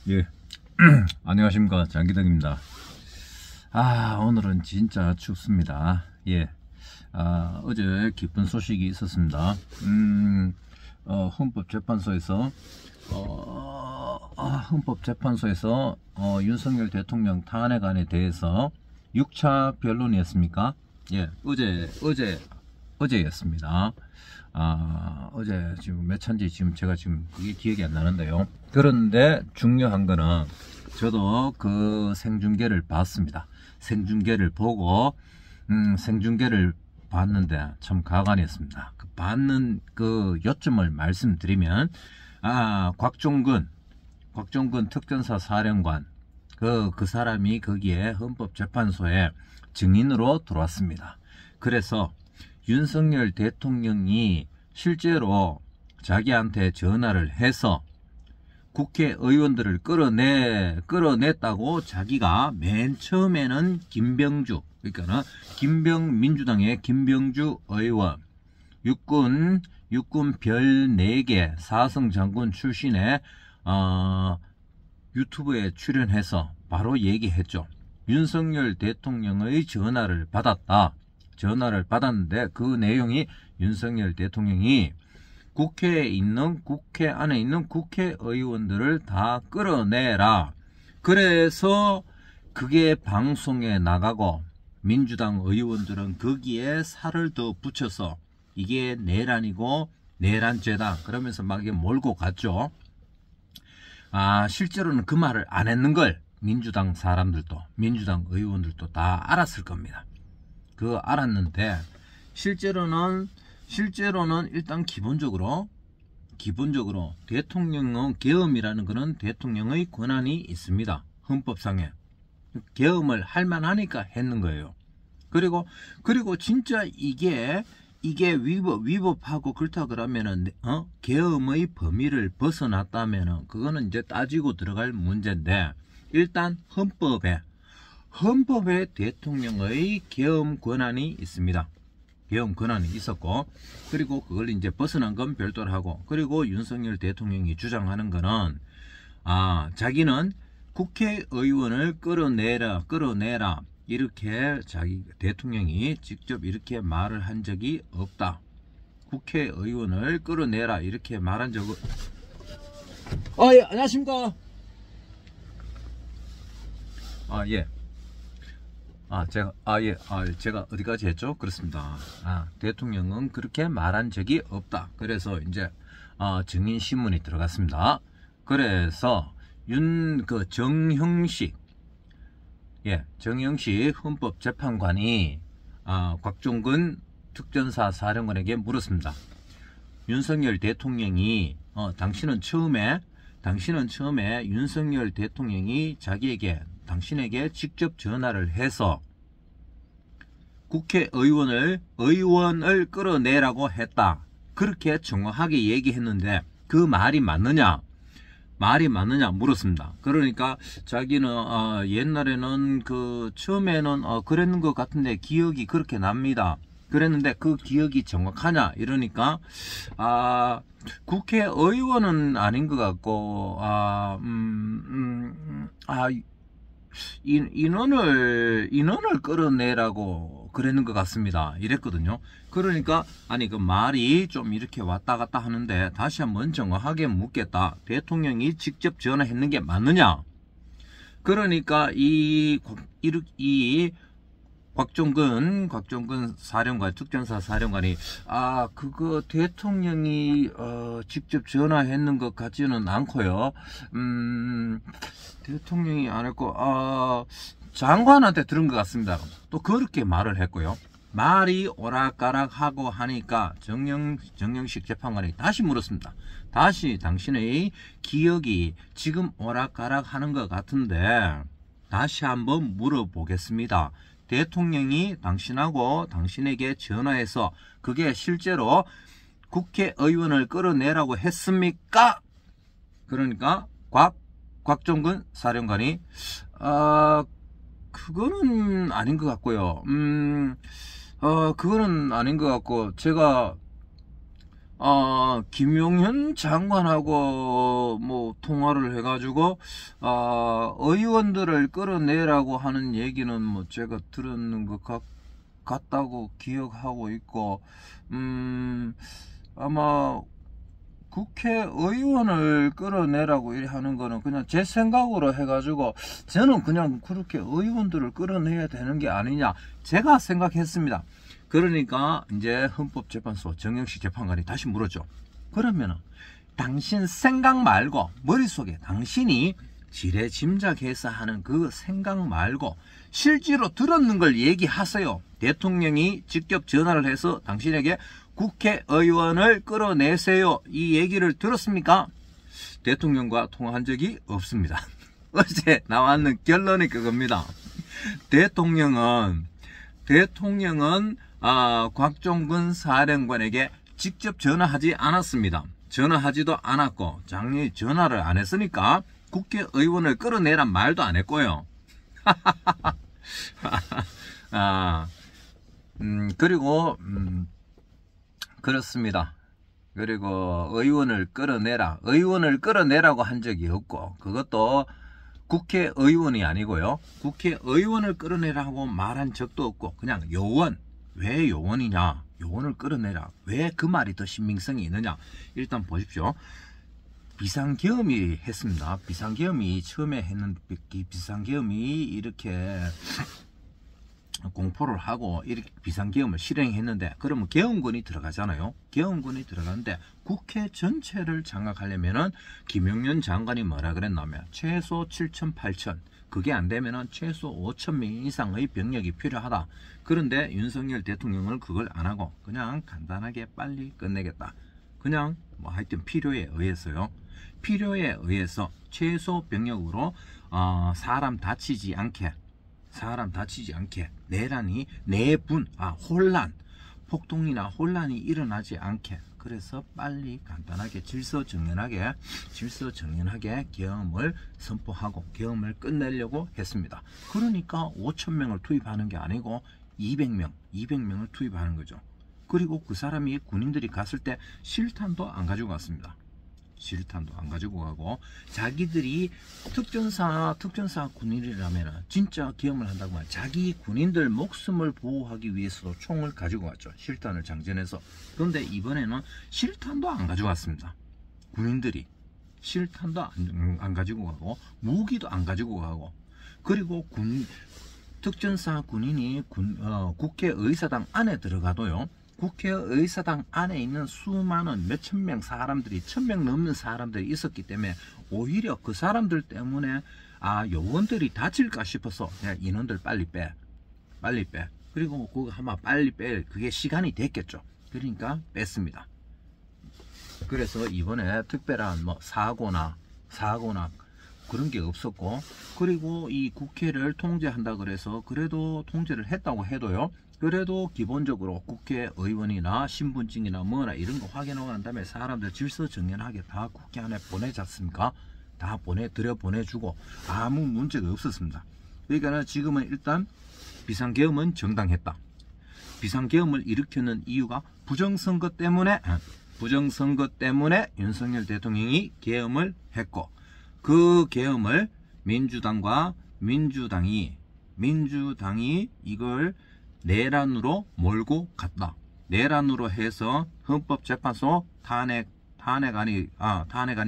예. 안녕하십니까, 장기덕입니다. 오늘은 진짜 춥습니다. 예. 어제 기쁜 소식이 있었습니다. 헌법재판소에서 윤석열 대통령 탄핵안에 대해서 6차 변론이었습니까? 예, 어제였습니다. 어제 지금 몇 차인지 제가 그게 기억이 안 나는데요. 그런데 중요한 거는 저도 그 생중계를 봤습니다. 생중계를 보고 생중계를 봤는데 참 가관이었습니다. 받는 그 요점을 말씀드리면 곽종근 특전사 사령관 그 사람이 거기에 헌법재판소에 증인으로 들어왔습니다. 그래서 윤석열 대통령이 실제로 자기한테 전화를 해서 국회의원들을 끌어냈다고 자기가 맨 처음에는 민주당의 김병주 의원, 육군 별 4개 사성 장군 출신의 유튜브에 출연해서 바로 얘기했죠. 윤석열 대통령의 전화를 받았는데 그 내용이 윤석열 대통령이 국회 안에 있는 국회의원들을 다 끌어내라. 그래서 그게 방송에 나가고 민주당 의원들은 거기에 살을 더 붙여서 이게 내란이고 내란죄다 그러면서 막 몰고 갔죠. 실제로는 그 말을 안 했는 걸 민주당 의원들도 다 알았을 겁니다. 그거 알았는데 실제로는 일단 기본적으로 대통령은 계엄이라는 것은 대통령의 권한이 있습니다. 헌법상에 계엄을 할 만하니까 했는 거예요. 그리고 진짜 이게 위법하고 그렇다 그러면은 계엄의 범위를 벗어났다면은 그거는 이제 따지고 들어갈 문제인데 일단 헌법에 대통령의 계엄 권한이 있습니다. 계엄 권한이 있었고, 그리고 그걸 이제 벗어난 건 별도로 하고, 그리고 윤석열 대통령이 주장하는 거는 자기는 국회의원을 끌어내라 이렇게 자기 대통령이 직접 이렇게 말을 한 적이 없다. 국회의원을 끌어내라 이렇게 말한 적은 예, 안녕하십니까. 예. 제가 어디까지 했죠? 그렇습니다. 대통령은 그렇게 말한 적이 없다. 그래서 이제 증인신문이 들어갔습니다. 그래서 정형식 헌법재판관이 곽종근 특전사 사령관에게 물었습니다. 윤석열 대통령이 당신은 처음에 윤석열 대통령이 당신에게 직접 전화를 해서 국회의원을 끌어내라고 했다. 그렇게 정확하게 얘기했는데 그 말이 맞느냐 물었습니다. 그러니까 자기는 옛날에는 처음에는 그랬는 것 같은데 기억이 그렇게 납니다. 그랬는데 그 기억이 정확하냐 이러니까 국회의원은 아닌 것 같고 인원을 끌어내라고 그랬는 것 같습니다. 이랬거든요. 그러니까 그 말이 좀 이렇게 왔다 갔다 하는데 다시 한번 정확하게 묻겠다. 대통령이 직접 전화했는 게 맞느냐? 그러니까 이 곽종근 사령관 특전사 사령관이 그거 대통령이 직접 전화했는 것 같지는 않고요. 대통령이 안 했고 장관한테 들은 것 같습니다. 또 그렇게 말을 했고요. 말이 오락가락하고 하니까 정영식 재판관이 다시 물었습니다. 다시 당신의 기억이 지금 오락가락하는 것 같은데 다시 한번 물어보겠습니다. 대통령이 당신하고 당신에게 전화해서 그게 실제로 국회의원을 끌어내라고 했습니까? 그러니까 곽종근 사령관이 그거는 아닌 것 같고요. 그거는 아닌 것 같고 제가 김용현 장관하고 뭐 통화를 해가지고 의원들을 끌어내라고 하는 얘기는 뭐 제가 들었는 것 같다고 기억하고 있고, 아마 국회의원을 끌어내라고 이렇게 하는 거는 그냥 제 생각으로 해가지고, 저는 그냥 그렇게 의원들을 끌어내야 되는 게 아니냐 제가 생각했습니다. 그러니까 이제 헌법재판소 정영식 재판관이 다시 물었죠. 그러면은 당신 생각 말고, 머릿속에 당신이 지레짐작해서 하는 그 생각 말고 실제로 들었는 걸 얘기하세요. 대통령이 직접 전화를 해서 당신에게 국회의원을 끌어내세요, 이 얘기를 들었습니까? 대통령과 통화한 적이 없습니다. 어제 나왔는 결론이 그겁니다. 대통령은 곽종근 사령관에게 직접 전화하지 않았습니다. 전화하지도 않았고, 장년이 전화를 안 했으니까 국회의원을 끌어내란 말도 안 했고요. 그리고 그렇습니다. 그리고 의원을 끌어내라고 한 적이 없고, 그것도 국회의원이 아니고요, 국회의원을 끌어내라고 말한 적도 없고, 그냥 요원. 왜 요원이냐, 요원을 끌어내라, 왜 그 말이 더 신빙성이 있느냐. 일단 보십시오. 비상계엄이 했습니다. 비상계엄이 처음에 했는데, 비상계엄이 이렇게 공포를 하고 이렇게 비상계엄을 실행했는데, 그러면 계엄군이 들어가잖아요. 계엄군이 들어가는데 국회 전체를 장악하려면은 김용현 장관이 뭐라 그랬냐면 최소 7천, 8천, 그게 안 되면은 최소 5천 명 이상의 병력이 필요하다. 그런데 윤석열 대통령은 그걸 안 하고 그냥 간단하게 빨리 끝내겠다. 그냥 뭐 하여튼 필요에 의해서요. 필요에 의해서 최소 병력으로 사람 다치지 않게 혼란, 폭동이나 혼란이 일어나지 않게, 그래서 빨리 간단하게 질서정연하게 계엄을 선포하고 계엄을 끝내려고 했습니다. 그러니까 5,000명을 투입하는 게 아니고 200명을 투입하는 거죠. 그리고 그 사람이, 군인들이 갔을 때 실탄도 안 가지고 갔습니다. 실탄도 안 가지고 가고, 자기들이 특전사 군인이라면 진짜 계엄을 한다고 하면 자기 군인들 목숨을 보호하기 위해서도 총을 가지고 갔죠. 실탄을 장전해서. 그런데 이번에는 실탄도 안 가지고 갔습니다. 군인들이 실탄도 안 가지고 가고, 무기도 안 가지고 가고, 그리고 특전사 군인이 국회의사당 안에 들어가도요, 국회의사당 안에 있는 수많은 몇천 명 사람들이, 1,000명 넘는 사람들이 있었기 때문에 오히려 그 사람들 때문에 요원들이 다칠까 싶어서 그냥 인원들 빨리 빼. 그리고 그거 아마 빨리 그게 시간이 됐겠죠. 그러니까 뺐습니다. 그래서 이번에 특별한 뭐 사고나 그런 게 없었고, 그리고 이 국회를 통제한다 그래서 그래도 통제를 했다고 해도요, 그래도 기본적으로 국회의원이나 신분증이나 뭐나 이런 거 확인하고 난 다음에 사람들 질서정연하게 다 국회 안에 보내지 않습니까? 다 보내주고 아무 문제가 없었습니다. 그러니까 지금은 일단 비상계엄은 정당했다. 비상계엄을 일으키는 이유가 부정선거 때문에 윤석열 대통령이 계엄을 했고, 그 계엄을 민주당이 이걸 내란으로 몰고 갔다. 내란으로 해서 헌법재판소 탄핵안이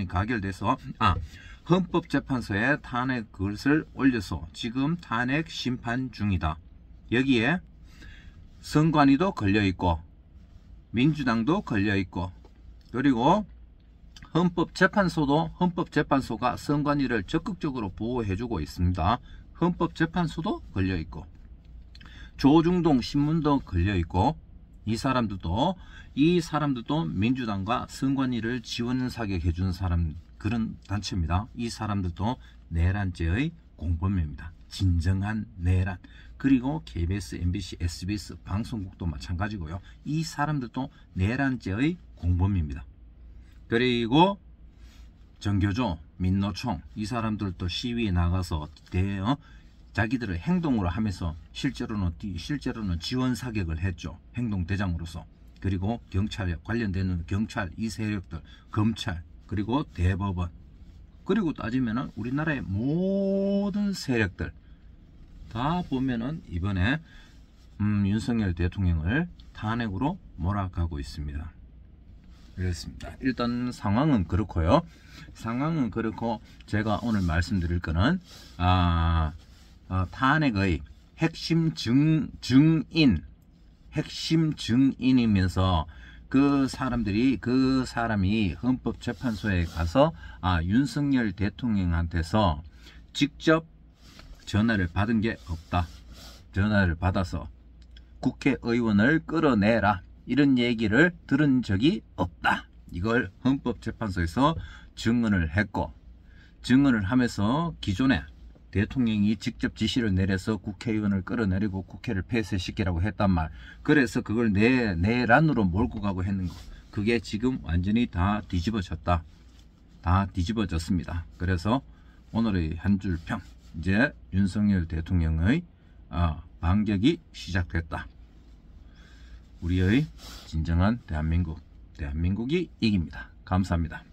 가결돼서 헌법재판소에 탄핵 것을 올려서 지금 탄핵 심판 중이다. 여기에 선관위도 걸려있고 민주당도 걸려있고, 그리고 헌법재판소가 선관위를 적극적으로 보호해주고 있습니다. 헌법재판소도 걸려있고 조중동 신문도 걸려있고, 이 사람들도 민주당과 선관위를 지원사격해주는 그런 단체입니다. 이 사람들도 내란죄의 공범입니다. 진정한 내란. 그리고 KBS, MBC, SBS 방송국도 마찬가지고요. 이 사람들도 내란죄의 공범입니다. 그리고 정교조, 민노총, 이 사람들도 시위에 나가서 자기들의 행동으로 하면서 실제로는 지원 사격을 했죠. 행동대장으로서. 그리고 경찰 관련되는 경찰 이 세력들, 검찰, 그리고 대법원, 그리고 따지면은 우리나라의 모든 세력들 다 보면은 이번에 윤석열 대통령을 탄핵으로 몰아가고 있습니다. 그렇습니다. 일단 상황은 그렇고요. 상황은 그렇고 제가 오늘 말씀드릴 거는 탄핵의 핵심 증인이면서 그 사람이 헌법재판소에 가서 윤석열 대통령한테서 직접 전화를 받은 게 없다. 전화를 받아서 국회의원을 끌어내라 이런 얘기를 들은 적이 없다. 이걸 헌법재판소에서 증언을 했고, 증언을 하면서 기존에 대통령이 직접 지시를 내려서 국회의원을 끌어내리고 국회를 폐쇄시키라고 했단 말, 그래서 그걸 내란으로 몰고 가고 했는 거, 그게 지금 완전히 다 뒤집어졌다. 다 뒤집어졌습니다. 그래서 오늘의 한 줄 평, 이제 윤석열 대통령의 반격이 시작됐다. 우리의 진정한 대한민국이 이깁니다. 감사합니다.